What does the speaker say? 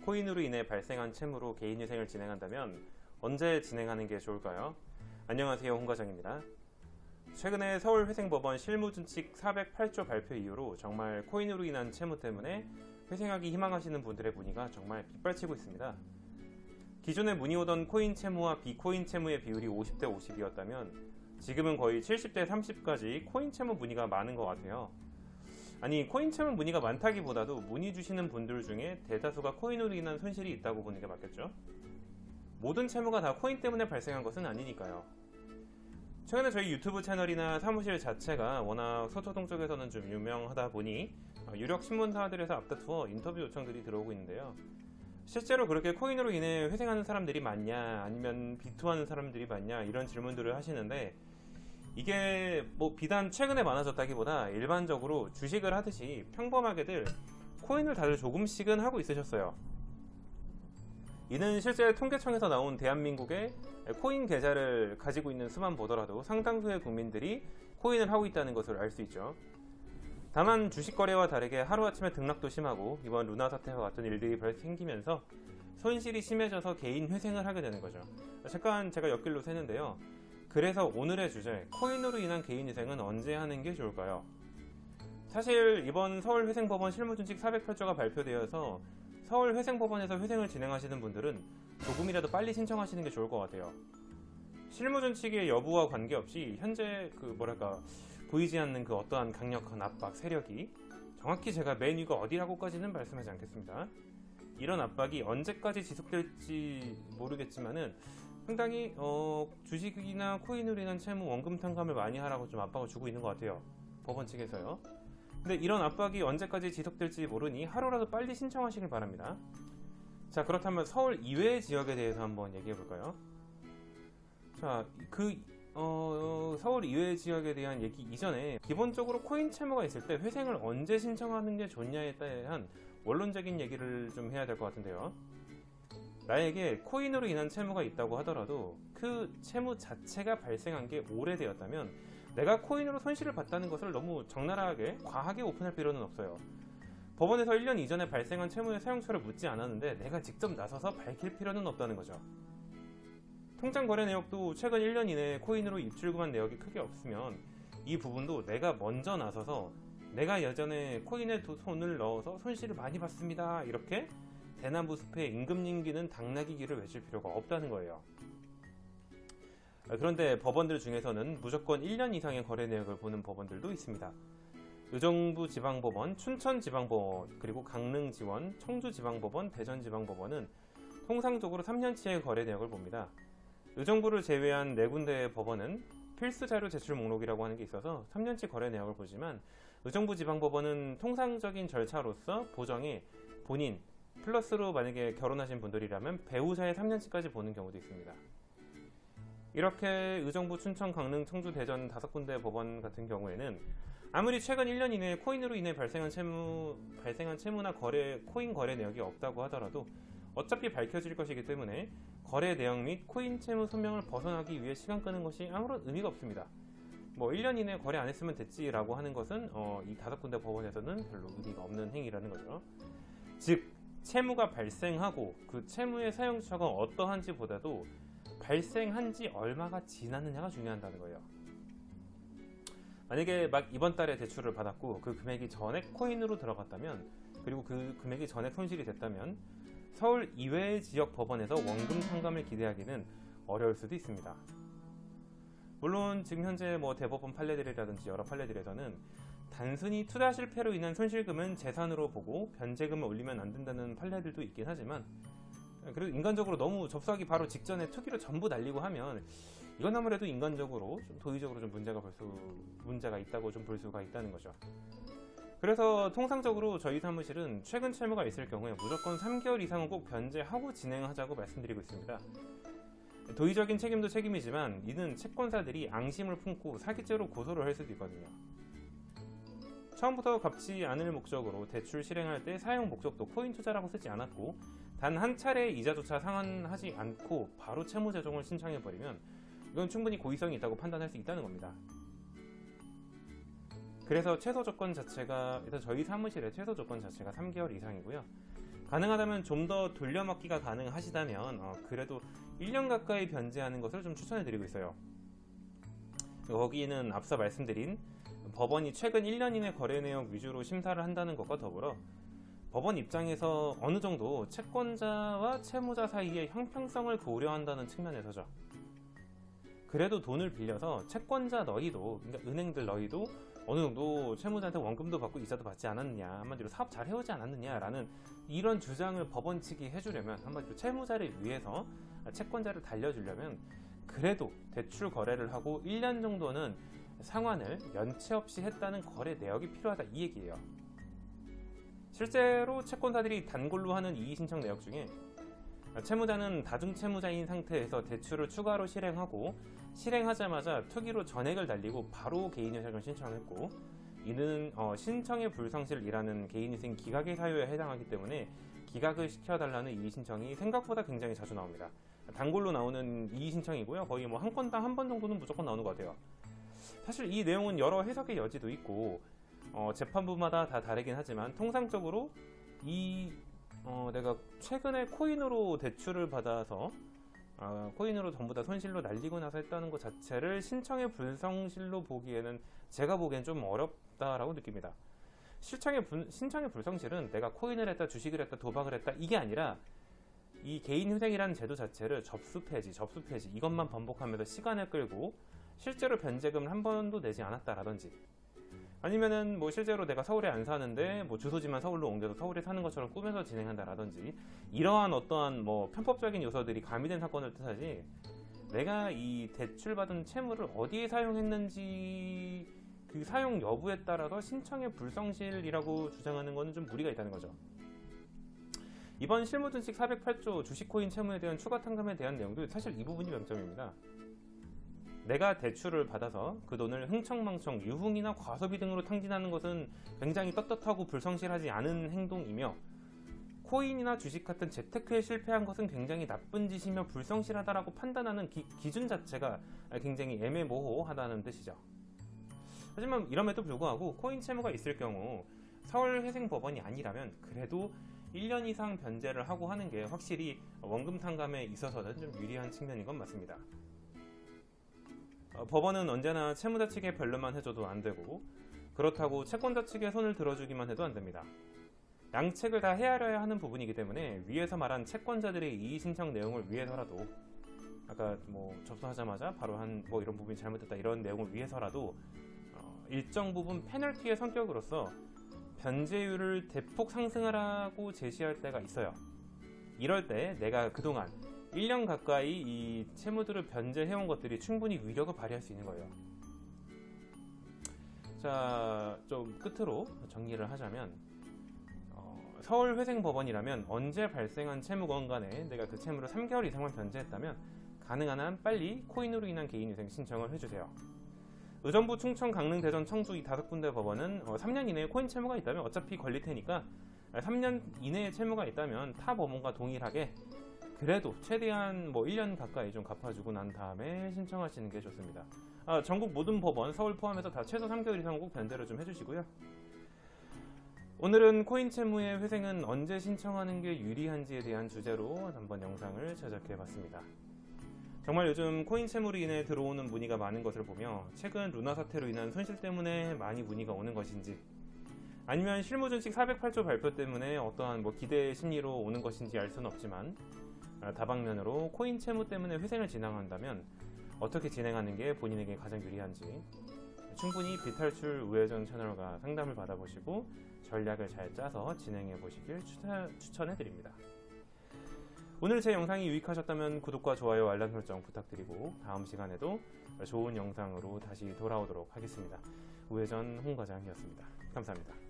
코인으로 인해 발생한 채무로 개인회생을 진행한다면 언제 진행하는 게 좋을까요? 안녕하세요, 홍과장입니다. 최근에 서울회생법원 실무준칙 408조 발표 이후로 정말 코인으로 인한 채무 때문에 회생하기 희망하시는 분들의 문의가 정말 빗발치고 있습니다. 기존에 문의오던 코인 채무와 비코인 채무의 비율이 50대 50이었다면 지금은 거의 70대 30까지 코인 채무 문의가 많은 것 같아요. 아니, 코인 채무 문의가 많다기보다도 문의 주시는 분들 중에 대다수가 코인으로 인한 손실이 있다고 보는 게 맞겠죠? 모든 채무가 다 코인 때문에 발생한 것은 아니니까요. 최근에 저희 유튜브 채널이나 사무실 자체가 워낙 서초동 쪽에서는 좀 유명하다 보니 유력 신문사들에서 앞다투어 인터뷰 요청들이 들어오고 있는데요. 실제로 그렇게 코인으로 인해 회생하는 사람들이 많냐, 아니면 비투하는 사람들이 많냐, 이런 질문들을 하시는데, 이게 뭐 비단 최근에 많아졌다기보다 일반적으로 주식을 하듯이 평범하게들 코인을 다들 조금씩은 하고 있으셨어요. 이는 실제 통계청에서 나온 대한민국의 코인 계좌를 가지고 있는 수만 보더라도 상당수의 국민들이 코인을 하고 있다는 것을 알 수 있죠. 다만 주식 거래와 다르게 하루아침에 등락도 심하고 이번 루나 사태와 같은 일들이 생기면서 손실이 심해져서 개인 회생을 하게 되는 거죠. 잠깐 제가 옆길로 새는데요. 그래서 오늘의 주제, 코인으로 인한 개인 회생은 언제 하는 게 좋을까요? 사실 이번 서울회생법원 실무준칙 408조가 발표되어서 서울회생법원에서 회생을 진행하시는 분들은 조금이라도 빨리 신청하시는 게 좋을 것 같아요. 실무준칙의 여부와 관계없이 현재 보이지 않는 그 어떠한 강력한 압박, 세력이, 정확히 제가 맨 위가 어디라고까지는 말씀하지 않겠습니다. 이런 압박이 언제까지 지속될지 모르겠지만은 상당히 주식이나 코인으로 인한 채무 원금 탕감을 많이 하라고 좀 압박을 주고 있는 것 같아요. 법원 측에서요. 근데 이런 압박이 언제까지 지속될지 모르니 하루라도 빨리 신청하시길 바랍니다. 자, 그렇다면 서울 이외의 지역에 대해서 한번 얘기해 볼까요? 자, 서울 이외의 지역에 대한 얘기 이전에 기본적으로 코인 채무가 있을 때 회생을 언제 신청하는 게 좋냐에 대한 원론적인 얘기를 좀 해야 될 것 같은데요. 나에게 코인으로 인한 채무가 있다고 하더라도 그 채무 자체가 발생한 게 오래되었다면 내가 코인으로 손실을 봤다는 것을 너무 적나라하게 과하게 오픈할 필요는 없어요. 법원에서 1년 이전에 발생한 채무의 사용처를 묻지 않았는데 내가 직접 나서서 밝힐 필요는 없다는 거죠. 통장 거래 내역도 최근 1년 이내에 코인으로 입출금한 내역이 크게 없으면 이 부분도 내가 먼저 나서서 내가 예전에 코인에 손을 넣어서 손실을 많이 봤습니다, 이렇게 대나무 숲에 임금님기는 당나귀기를 외칠 필요가 없다는 거예요. 그런데 법원들 중에서는 무조건 1년 이상의 거래 내역을 보는 법원들도 있습니다. 의정부지방법원, 춘천지방법원, 그리고 강릉지원, 청주지방법원, 대전지방법원은 통상적으로 3년치의 거래 내역을 봅니다. 의정부를 제외한 4군데의 법원은 필수 자료 제출 목록이라고 하는 게 있어서 3년치 거래 내역을 보지만 의정부지방법원은 통상적인 절차로서 보정에 본인 플러스로 만약에 결혼하신 분들이라면 배우자의 3년치까지 보는 경우도 있습니다. 이렇게 의정부, 춘천, 강릉, 청주, 대전 5군데 법원 같은 경우에는 아무리 최근 1년 이내에 코인으로 인해 발생한 채무나 코인 거래 내역이 없다고 하더라도 어차피 밝혀질 것이기 때문에 거래 내역 및 코인 채무 소명을 벗어나기 위해 시간 끄는 것이 아무런 의미가 없습니다. 1년 이내에 거래 안 했으면 됐지라고 하는 것은 이 5군데 법원에서는 별로 의미가 없는 행위라는 거죠. 즉, 채무가 발생하고 그 채무의 사용처가 어떠한지 보다도 발생한 지 얼마가 지났느냐가 중요하다는 거예요. 만약에 막 이번 달에 대출을 받았고 그 금액이 전액 코인으로 들어갔다면, 그리고 그 금액이 전액 손실이 됐다면 서울 이외의 지역 법원에서 원금 탕감을 기대하기는 어려울 수도 있습니다. 물론 지금 현재 대법원 판례들이라든지 여러 판례들에서는 단순히 투자 실패로 인한 손실금은 재산으로 보고 변제금을 올리면 안 된다는 판례들도 있긴 하지만, 그리고 인간적으로 너무 접수하기 바로 직전에 투기로 전부 날리고 하면 이건 아무래도 인간적으로 좀 도의적으로 좀 문제가 있다고 좀 볼 수가 있다는 거죠. 그래서 통상적으로 저희 사무실은 최근 채무가 있을 경우에 무조건 3개월 이상은 꼭 변제하고 진행하자고 말씀드리고 있습니다. 도의적인 책임도 책임이지만 이는 채권사들이 앙심을 품고 사기죄로 고소를 할 수도 있거든요. 처음부터 갚지 않을 목적으로 대출 실행할 때 사용 목적도 코인 투자라고 쓰지 않았고 단 한 차례 이자조차 상환하지 않고 바로 채무 제종을 신청해버리면 이건 충분히 고의성이 있다고 판단할 수 있다는 겁니다. 그래서 최소 조건 자체가, 일단 저희 사무실의 최소 조건 자체가 3개월 이상이고요. 가능하다면 좀 더 돌려막기가 가능하시다면 그래도 1년 가까이 변제하는 것을 좀 추천해드리고 있어요. 거기는 앞서 말씀드린 법원이 최근 1년 이내 거래 내역 위주로 심사를 한다는 것과 더불어 법원 입장에서 어느 정도 채권자와 채무자 사이의 형평성을 고려한다는 측면에서죠. 그래도 돈을 빌려서 채권자 너희도, 그러니까 은행들 너희도 어느 정도 채무자한테 원금도 받고 이자도 받지 않았느냐, 한마디로 사업 잘 해오지 않았느냐라는 이런 주장을 법원 측이 해주려면, 한마디로 채무자를 위해서 채권자를 달려주려면 그래도 대출 거래를 하고 1년 정도는 상환을 연체 없이 했다는 거래 내역이 필요하다, 이 얘기예요. 실제로 채권사들이 단골로 하는 이의신청 내역 중에 채무자는 다중채무자인 상태에서 대출을 추가로 실행하고 실행하자마자 투기로 전액을 날리고 바로 개인회생을 신청했고, 이는 신청의 불성실이라는 개인위생 기각의 사유에 해당하기 때문에 기각을 시켜달라는 이의신청이 생각보다 굉장히 자주 나옵니다. 단골로 나오는 이의신청이고요. 거의 뭐 한 건당 한 번 정도는 무조건 나오는 것 같아요. 사실 이 내용은 여러 해석의 여지도 있고 재판부마다 다 다르긴 하지만 통상적으로 내가 최근에 코인으로 대출을 받아서 코인으로 전부 다 손실로 날리고 나서 했다는 것 자체를 신청의 불성실로 보기에는 제가 보기엔 좀 어렵다라고 느낍니다. 신청의 불성실은 내가 코인을 했다, 주식을 했다, 도박을 했다, 이게 아니라 이 개인회생이라는 제도 자체를 접수 폐지 이것만 반복하면서 시간을 끌고 실제로 변제금을 한 번도 내지 않았다라든지, 아니면은 뭐 실제로 내가 서울에 안 사는데 뭐 주소지만 서울로 옮겨서 서울에 사는 것처럼 꾸며서 진행한다라든지, 이러한 어떠한 뭐 편법적인 요소들이 가미된 사건을 뜻하지, 내가 이 대출받은 채무를 어디에 사용했는지 그 사용 여부에 따라서 신청의 불성실이라고 주장하는 것은 좀 무리가 있다는 거죠. 이번 실무준칙 408조 주식코인 채무에 대한 추가 탕감에 대한 내용도 사실 이 부분이 명점입니다. 내가 대출을 받아서 그 돈을 흥청망청 유흥이나 과소비 등으로 탕진하는 것은 굉장히 떳떳하고 불성실하지 않은 행동이며, 코인이나 주식 같은 재테크에 실패한 것은 굉장히 나쁜 짓이며 불성실하다라고 판단하는 기준 자체가 굉장히 애매모호하다는 뜻이죠. 하지만 이럼에도 불구하고 코인 채무가 있을 경우 서울회생법원이 아니라면 그래도 1년 이상 변제를 하고 하는 게 확실히 원금 탕감에 있어서는 좀 유리한 측면인 건 맞습니다. 법원은 언제나 채무자 측의 변론만 해줘도 안 되고, 그렇다고 채권자 측의 손을 들어주기만 해도 안 됩니다. 양측을 다 헤아려야 하는 부분이기 때문에 위에서 말한 채권자들의 이의 신청 내용을 위해서라도, 아까 뭐 접수하자마자 바로 뭐 이런 부분이 잘못됐다 이런 내용을 위해서라도 일정 부분 페널티의 성격으로서 변제율을 대폭 상승하라고 제시할 때가 있어요. 이럴 때 내가 그동안 1년 가까이 이 채무들을 변제해온 것들이 충분히 위력을 발휘할 수 있는 거예요. 자, 좀 끝으로 정리를 하자면 서울회생법원이라면 언제 발생한 채무건 간에 내가 그 채무를 3개월 이상만 변제했다면 가능한 한 빨리 코인으로 인한 개인위생 신청을 해주세요. 의정부, 충청, 강릉, 대전, 청주 이 5군데 법원은 3년 이내에 코인 채무가 있다면 어차피 걸릴 테니까 3년 이내에 채무가 있다면 타 법원과 동일하게 그래도 최대한 뭐 1년 가까이 좀 갚아주고 난 다음에 신청하시는 게 좋습니다. 전국 모든 법원, 서울 포함해서 다 최소 3개월 이상 꼭 변제를 좀 해주시고요. 오늘은 코인 채무의 회생은 언제 신청하는 게 유리한지에 대한 주제로 한번 영상을 제작해봤습니다. 정말 요즘 코인 채무로 인해 들어오는 문의가 많은 것을 보며 최근 루나 사태로 인한 손실 때문에 많이 문의가 오는 것인지, 아니면 실무준칙 408조 발표 때문에 어떠한 뭐 기대 심리로 오는 것인지 알 수는 없지만, 다방면으로 코인 채무 때문에 회생을 진행한다면 어떻게 진행하는 게 본인에게 가장 유리한지 충분히 비탈출 우회전 채널과 상담을 받아보시고 전략을 잘 짜서 진행해 보시길 추천해 드립니다. 오늘 제 영상이 유익하셨다면 구독과 좋아요, 알람 설정 부탁드리고 다음 시간에도 좋은 영상으로 다시 돌아오도록 하겠습니다. 우회전 홍과장이었습니다. 감사합니다.